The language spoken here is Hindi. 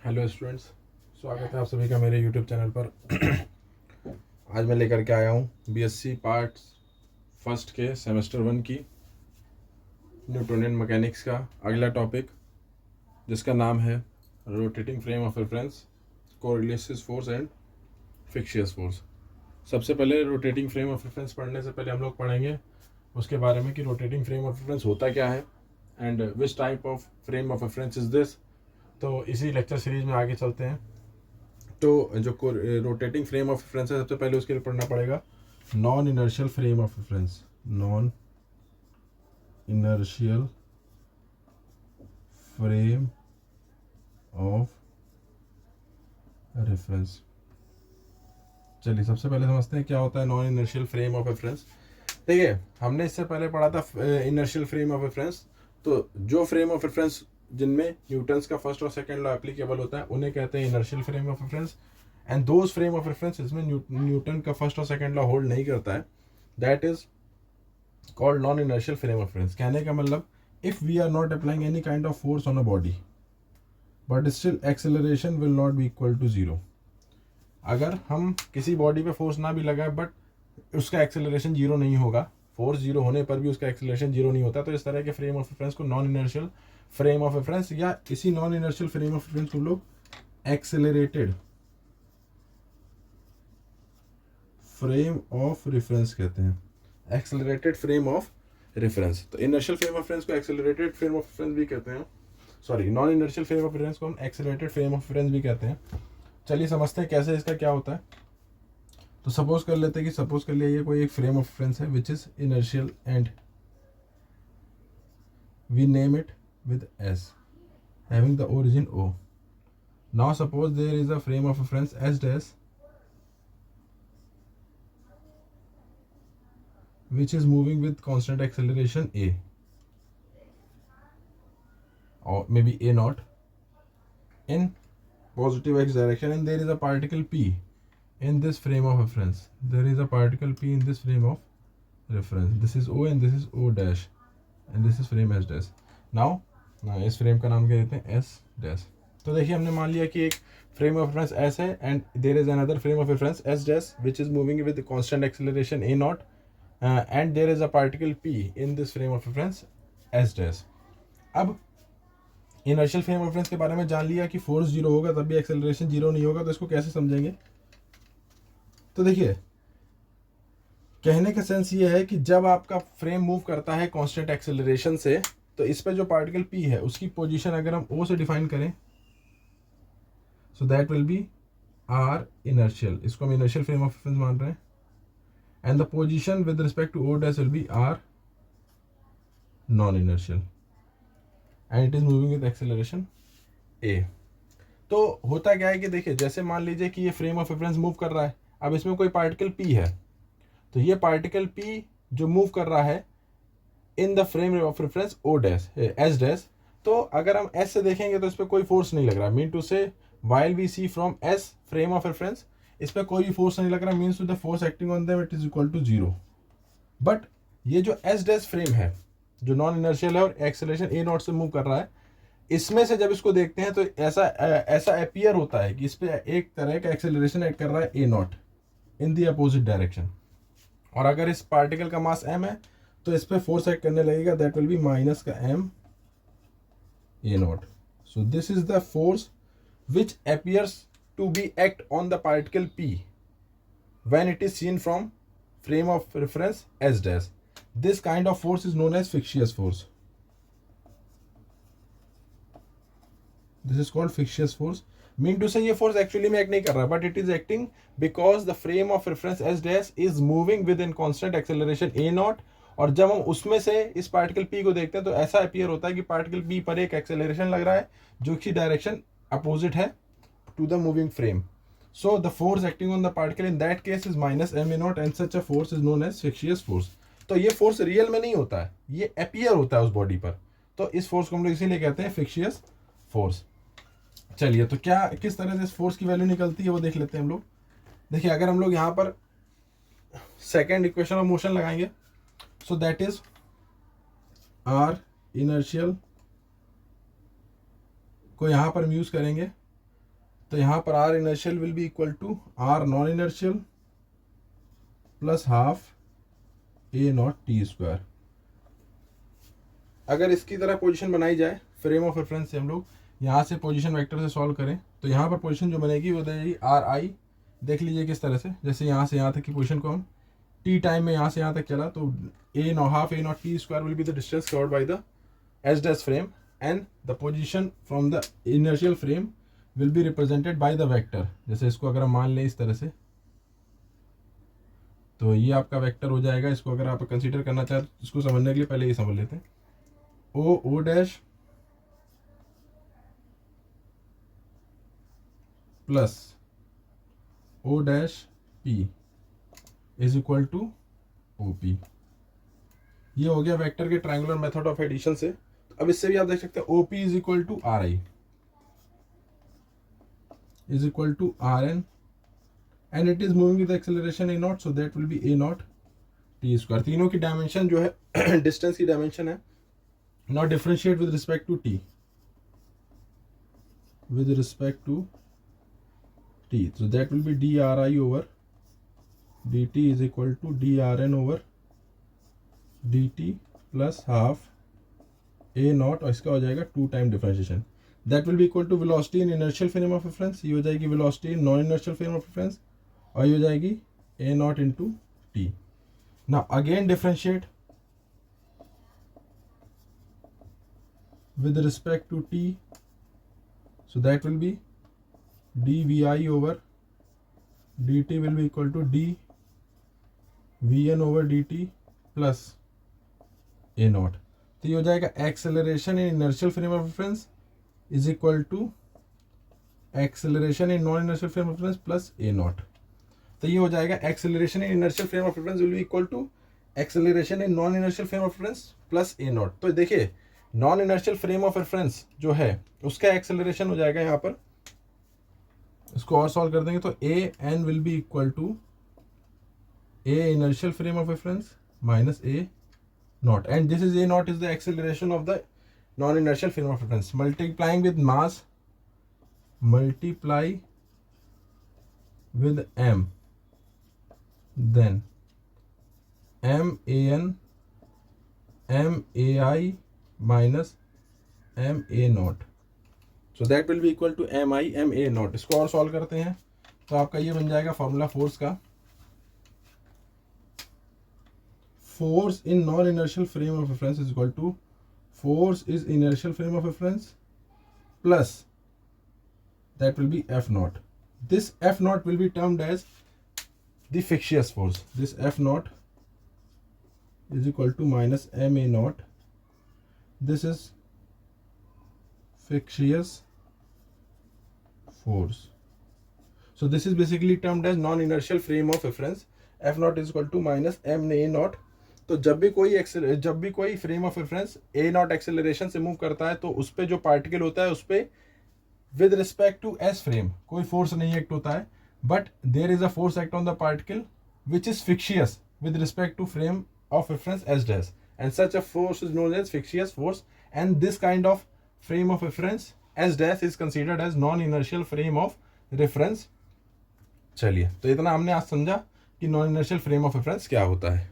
हेलो स्टूडेंट्स, स्वागत है आप सभी का मेरे यूट्यूब चैनल पर। आज मैं लेकर के आया हूँ बीएससी पार्ट फर्स्ट के सेमेस्टर 1 की न्यूटोनियन मैकेनिक्स का अगला टॉपिक, जिसका नाम है rotating frame of reference, Coriolis force and fictitious force. सबसे पहले रोटेटिंग फ्रेम ऑफ रेफरेंस पढ़ने से पहले हम लोग पढ़ेंगे उसके बारे में कि रोटेटिंग फ्रेम ऑफ रेफरेंस होता क्या है and which type of frame of reference is this. तो इसी लेक्चर सीरीज में आगे चलते हैं। तो जो रोटेटिंग फ्रेम ऑफ रेफरेंस है, सबसे पहले उसके लिए पढ़ना पड़ेगा non inertial frame of reference. Non inertial frame of reference. चलिए सबसे पहले समझते हैं क्या होता है non inertial frame of reference. देखिए, हमने इससे पहले पढ़ा था इनर्शियल फ्रेम ऑफ रेफरेंस। तो जो फ्रेम ऑफ रेफरेंस जिनमें न्यूटन्स का फर्स्ट और सेकंड लॉ एप्लीकेबल होता है उन्हें कहते हैं inertial frame of reference. And those frame of reference जिसमें न्यूटन का फर्स्ट और सेकंड लॉ होल्ड नहीं करता है, that is called non inertial frame of reference. कहने का मतलब, if we are not applying any kind of force on a body but still acceleration will not be equal to zero. अगर हम किसी बॉडी पे फोर्स ना भी लगाए बट उसका एक्सेलरेशन जीरो नहीं होगा, फोर्स जीरो होने पर भी उसका एक्सेलरेशन जीरो नहीं होता, तो इस तरह के फ्रेम ऑफ रेफरेंस को non inertial frame of reference, या इसी non inertial frame of reference को लोग एक्सेलरेटेड फ्रेम ऑफ रेफरेंस कहते हैं। Accelerated frame of reference. तो इनर्शियल फ्रेम ऑफ रेफरेंस को एक्सेलरेटेड फ्रेम ऑफ रेफरेंस भी कहते हैं। Sorry, non inertial frame of reference को हम एक्सेलरेटेड फ्रेम ऑफ रेफरेंस भी कहते हैं। चलिए समझते हैं कैसे इसका क्या होता है। तो सपोज कर लेते हैं कि सपोज कर लिया ये कोई एक फ्रेम ऑफ रेफरेंस है which is inertial and we name it with S having the origin O. Now suppose there is a frame of reference S dash which is moving with constant acceleration A or maybe A naught in positive x direction, and there is a particle P in this frame of reference. There is a particle P in this frame of reference. This is O and this is O dash and this is frame S dash. Now इस फ्रेम का नाम क्या देते हैं? S dash. तो देखिए, हमने मान लिया कि एक फ्रेम ऑफ रेफरेंस एस है and there is another frame of reference S dash which is moving with constant acceleration A naught and there is a particle P in this frame of reference S dash. अब इनर्शियल फ्रेम ऑफ रेफरेंस के बारे में जान लिया कि फोर्स जीरो होगा तब भी एक्सेलरेशन जीरो नहीं होगा, तो इसको कैसे समझेंगे? तो देखिए, कहने का सेंस ये है कि जब आपका फ्रेम मूव करता है कांस्टेंट एक्सेलरेशन से, तो इस पे जो पार्टिकल P है उसकी पोजीशन अगर हम O से डिफाइन करें, so that will be R inertial. इसको हम इनर्शियल फ्रेम ऑफ रेफरेंस मान रहे हैं। And the position with respect to O dash will be R non inertial and it is moving with acceleration A। तो होता क्या है कि देखिए, जैसे मान लीजिए कि ये फ्रेम ऑफ रेफरेंस मूव कर रहा है, अब इसमें कोई पार्टिकल P है, तो ये पार्टिकल P जो मूव कर रहा है in the frame of reference O dash S dash, तो अगर हम एस से देखेंगे तो इस पर कोई फोर्स नहीं लग रहा। Mean to say while we see from S frame of reference, इस पर कोई भी फोर्स नहीं लग रहा, means to the force acting on them it is equal to zero. But ये जो एस डैश फ्रेम है जो नॉन इनर्शियल है और एक्सेलरेशन ए नॉट से मूव कर रहा है, इसमें से जब इसको देखते हैं तो ऐसा अपीयर होता है कि इस पर एक तरह का एक्सेलरेशन एक्ट कर रहा है a nought in the opposite direction. और अगर इस पार्टिकल का मास m है तो इस पे फोर्स एक्ट करने लगेगा, दैट विल बी माइनस का m A not. So this is the force which appears to be act on the particle P when it is seen from frame of reference S dash. This kind of force is known as fictitious force. This is called fictitious force. Mean to say ये force actually में act नहीं कर रहा, but it is acting because the frame of reference S dash is moving within constant acceleration a naught। और जब हम उसमें से इस पार्टिकल P को देखते हैं तो ऐसा अपीयर होता है कि पार्टिकल P पर एक एक्सेलरेशन लग रहा है जो कि डायरेक्शन अपोजिट है to the moving frame. So the force acting on the particle in that case is minus m a naught and such a force is known as fictitious force. तो ये फोर्स रियल में नहीं होता है, ये अपीयर होता है उस बॉडी पर, तो इस फोर्स को हम लोग इसीलिए कहते हैं फिक्शियस फोर्स। चलिए, तो क्या किस तरह से इस फोर्स की वैल्यू निकलती है वो देख लेते हैं हम लोग। देखिए, अगर हम लोग यहाँ पर सेकेंड इक्वेशन ऑफ मोशन लगाएंगे, so that is R inertial को यहाँ पर हम यूज करेंगे तो यहाँ पर R inertial will be equal to R non inertial plus half A not T square. अगर इसकी तरह पोजीशन बनाई जाए फ्रेम ऑफ रेफरेंस से, हम लोग यहाँ से पोजीशन वेक्टर से सॉल्व करें तो यहाँ पर पोजीशन जो बनेगी वो बनेगी आर आई। देख लीजिए किस तरह से, जैसे यहाँ से यहाँ तक की पोजीशन को हम टी टाइम में यहाँ से यहाँ तक चला तो a nought half A not T square will be the distance covered by the S dash frame and the position from the inertial frame will be represented by the vector. जैसे इसको अगर हम मान लें इस तरह से, तो ये आपका वेक्टर हो जाएगा। इसको अगर आप कंसीडर करना चाहते तो इसको समझने के लिए पहले ये समझ लेते हैं। O dash plus O dash P is equal to O P. ये हो गया वेक्टर के ट्रायंगुलर मेथड ऑफ एडिशन से। अब इससे भी आप देख सकते हैं O P is equal to R I is equal to Rn and it is moving with acceleration a naught, so that will be a naught t square। तीनों की डायमेंशन जो है डिस्टेंस की डायमेंशन है। Now differentiate with respect to t, with respect to t, so that will be dri over dt is equal to drn over dt plus half a naught, और इसका हो जाएगा 2 time differentiation. That will be equal to velocity in inertial frame of reference। ये हो जाएगी velocity in non inertial frame of reference, और ये हो जाएगी a naught into t। Now again differentiate with respect to t, so that will be dvi over dt will be equal to dvn over dt plus a naught। तो ये हो जाएगा acceleration in inertial frame of reference is equal to acceleration in non-inertial frame of reference plus a naught। तो ये हो जाएगा acceleration in inertial frame of reference will be equal to acceleration in non-inertial frame of reference plus a naught। तो देखिए non-inertial frame of reference जो है उसका acceleration हो जाएगा यहाँ पर, इसको और सॉल्व कर देंगे तो a n will be equal to a inertial frame of reference minus a naught, and this is a naught is the acceleration of the non-inertial frame of reference। Multiplying with mass, multiply with m, then m a n m a I minus m a naught, so that will be equal to m I m a naught। इसको और सॉल्व करते हैं तो आपका ये बन जाएगा फॉर्मूला फोर्स का। Force in non inertial frame of reference is equal to force is inertial frame of reference plus that will be F naught। This F naught will be termed as the fictitious force। This F naught is equal to minus M A naught। This is fictitious force। So this is basically termed as non-inertial frame of reference। F naught is equal to minus M A naught। तो जब भी कोई frame of reference A not acceleration से मूव करता है तो उस पर जो पार्टिकल होता है उस पर with respect to S frame कोई फोर्स नहीं एक्ट होता है, but there is a force act on the particle which is fictitious with respect to frame of reference S dash, and such a force is known as fictitious force, and this kind of frame of reference S dash is considered as non inertial frame of reference. चलिए, तो इतना हमने आज समझा कि non inertial frame of reference क्या होता है।